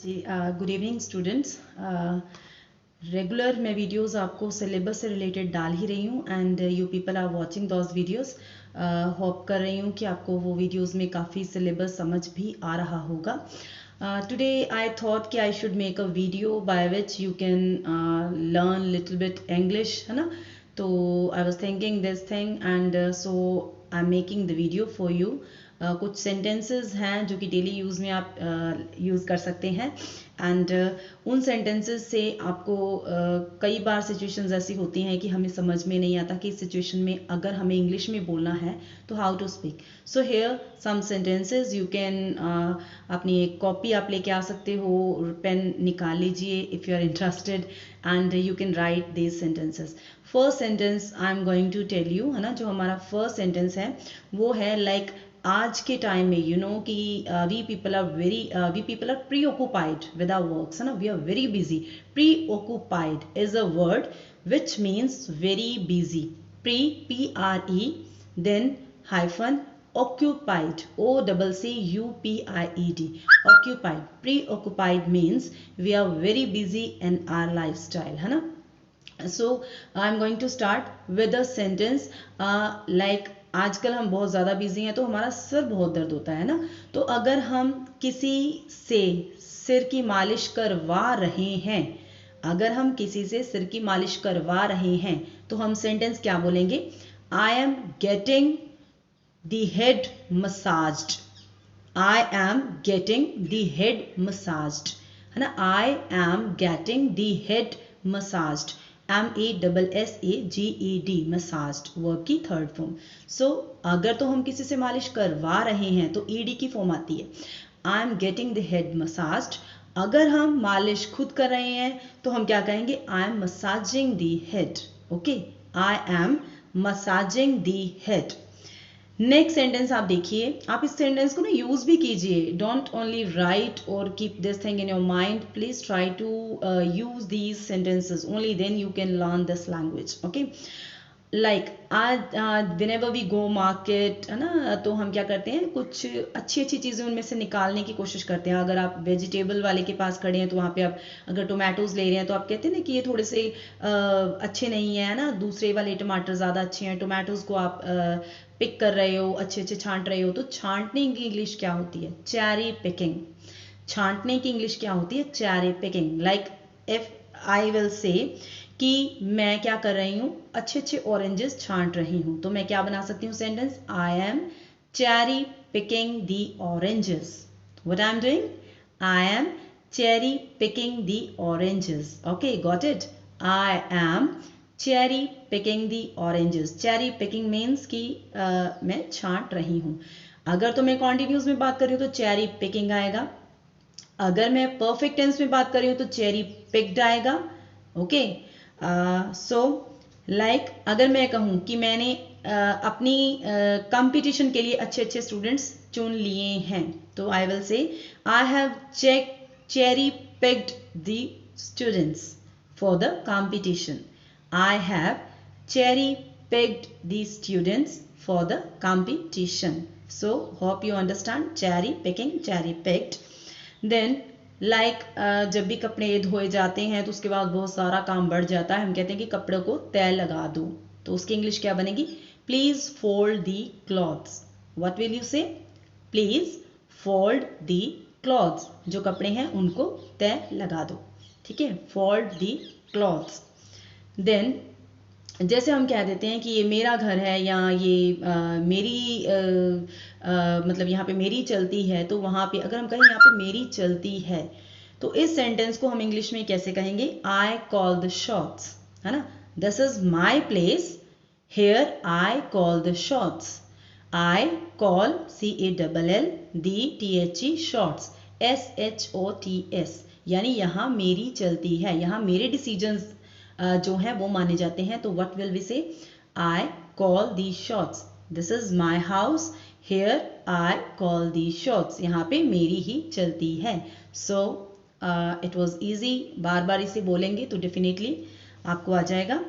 जी good evening students. Regular मैं videos आपको syllabus से रिलेटेड डाल ही रही हूँ and you people are watching those videos. Hope कर रही हूँ कि आपको वो वीडियोस में काफ़ी सिलेबस समझ भी आ रहा होगा। टुडे आई थॉट कि I should make a video by which you can learn little bit English, है ना। तो I was thinking this thing and so I am making the video for you. कुछ sentences हैं जो कि daily use में आप यूज़ कर सकते हैं एंड उन सेंटेंसेस से आपको कई बार सिचुएशंस ऐसी होती हैं कि हमें समझ में नहीं आता कि इस सिचुएशन में अगर हमें इंग्लिश में बोलना है तो how to speak. So here some sentences you can, अपनी एक कॉपी आप लेके आ सकते हो, पेन निकाल लीजिए if you are interested and you can write these sentences. First sentence I am going to tell you, है ना। जो हमारा फर्स्ट सेंटेंस है वो है लाइक आज के टाइम में यू नो कि we people are preoccupied with our works, है ना। We are very busy. Preoccupied is a word which means very busy. Pre PRE then hyphen occupied OCCUPIED occupied। Preoccupied means we are very busy in our lifestyle, है ना। So I'm going to start with a sentence like आजकल हम बहुत ज़्यादा busy हैं तो हमारा sir बहुत दर्द होता है ना। तो अगर हम किसी से सिर की मालिश करवा रहे हैं, अगर हम किसी से सिर की मालिश करवा रहे हैं तो हम सेंटेंस क्या बोलेंगे? I am getting the head massaged. I am getting the head massaged, है ना। I am getting the head massaged, MASSAGED massaged verb की थर्ड फॉर्म। सो अगर तो हम किसी से मालिश करवा रहे हैं तो ED की फॉर्म आती है। I am getting the head massaged. अगर हम मालिश खुद कर रहे हैं तो हम क्या कहेंगे? I am massaging the head. Okay, I am massaging the head. Next sentence आप देखिए, आप इस सेंटेंस को ना यूज भी कीजिए। डोंट ओनली राइट और keep this thing in your mind, please try to use these sentences, only then you can learn this language. Okay, like आज व्हेनेवर वी गो मार्केट, है ना, तो हम क्या करते हैं? कुछ अच्छी अच्छी चीज़ें उनमें से निकालने की कोशिश करते हैं। अगर आप वेजिटेबल वाले के पास खड़े हैं तो वहाँ पे आप अगर टोमेटोज ले रहे हैं तो आप कहते हैं ना कि ये थोड़े से अच्छे नहीं है ना, दूसरे वाले टमाटर ज़्यादा अच्छे हैं। टोमेटोज को आप पिक कर रहे हो, अच्छे अच्छे छांट रहे हो, तो छांटने की इंग्लिश क्या होती है? Cherry picking. छांटने की इंग्लिश क्या होती है? Cherry picking. Like if I will say कि मैं क्या कर रही हूँ? अच्छे अच्छे ऑरेंजेस छांट रही हूँ, तो मैं क्या बना सकती हूँ sentence? I M cherry picking the oranges. What I am doing? I am cherry picking the oranges. Okay, got it? I am cherry picking the oranges. Cherry picking means कि मैं छांट रही हूँ। अगर तो मैं कॉन्टिन्यूस में बात कर रही हूँ तो चेरी पिकिंग आएगा। अगर मैं परफेक्ट टेंस में बात कर रही हूँ तो चेरी पिक्ड आएगा। ओके, सो लाइक अगर मैं कहूँ कि मैंने अपनी कंपटीशन के लिए अच्छे अच्छे स्टूडेंट्स चुन लिए हैं तो I will say I have cherry picked the students for the competition. I have cherry picked the students for the competition. So hope you understand cherry picking, cherry picked. Then like जब भी कपड़े धोए जाते हैं तो उसके बाद बहुत सारा काम बढ़ जाता है, हम कहते हैं कि कपड़ों को तय लगा दो, तो उसकी इंग्लिश क्या बनेगी? Please fold the clothes. What will you say? Please fold the clothes. जो कपड़े हैं उनको तय लगा दो, ठीक है। Fold the clothes. देन जैसे हम कह देते हैं कि ये मेरा घर है या ये मेरी मतलब यहाँ पे मेरी चलती है, तो वहाँ पे अगर हम कहें यहाँ पे मेरी चलती है तो इस सेंटेंस को हम इंग्लिश में कैसे कहेंगे? आई कॉल द शॉट्स, है ना। This is my place, hair I call the shots. I call CALL shots, SHOTS, यानी यहाँ मेरी चलती है, यहाँ मेरे डिसीजंस जो है वो माने जाते हैं। तो what will we say? I call the shots. This is my house, here I call the shots, यहाँ पे मेरी ही चलती है। So it was easy. बार बार इसे बोलेंगे तो डेफिनेटली आपको आ जाएगा।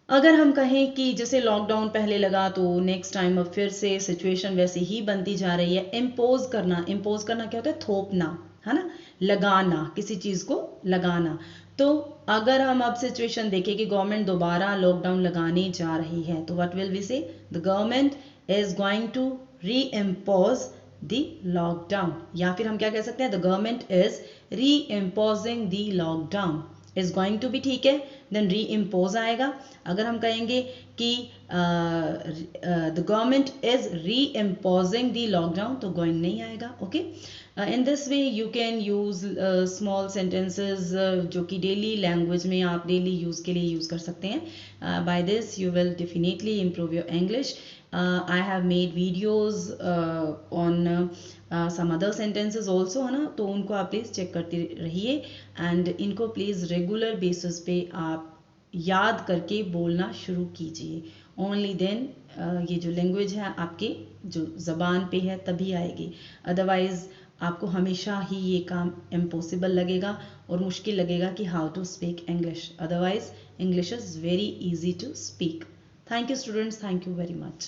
अगर हम कहें कि जैसे लॉकडाउन पहले लगा तो नेक्स्ट टाइम अब फिर से सिचुएशन वैसे ही बनती जा रही है। इम्पोज करना, इम्पोज करना क्या होता है? थोपना, है ना। लगाना, किसी चीज को लगाना। तो अगर हम अब सिचुएशन देखें कि गवर्नमेंट दोबारा लॉकडाउन लगाने जा रही है, तो what will we say? The government is going to reimpose the lockdown, या फिर हम क्या कह सकते हैं? The government is reimposing the lockdown. Is going to भी ठीक है, देन री इम्पोज आएगा। अगर हम कहेंगे कि the government is reimposing the lockdown, तो गोइंग नहीं आएगा। Okay, in this way you can use small sentences जो कि डेली लैंग्वेज में आप डेली यूज के लिए यूज कर सकते हैं। By this you will definitely improve your English. I have made videos on some other sentences also, है ना, तो उनको आप प्लीज़ चेक करते रहिए एंड इनको प्लीज़ रेगुलर बेसिस पे आप याद करके बोलना शुरू कीजिए। ओनली देन ये जो लैंग्वेज है आपके जो ज़बान पे है तभी आएगी, अदरवाइज आपको हमेशा ही ये काम इम्पॉसिबल लगेगा और मुश्किल लगेगा कि how to speak English. Otherwise English is very easy to speak. Thank you students, thank you very much.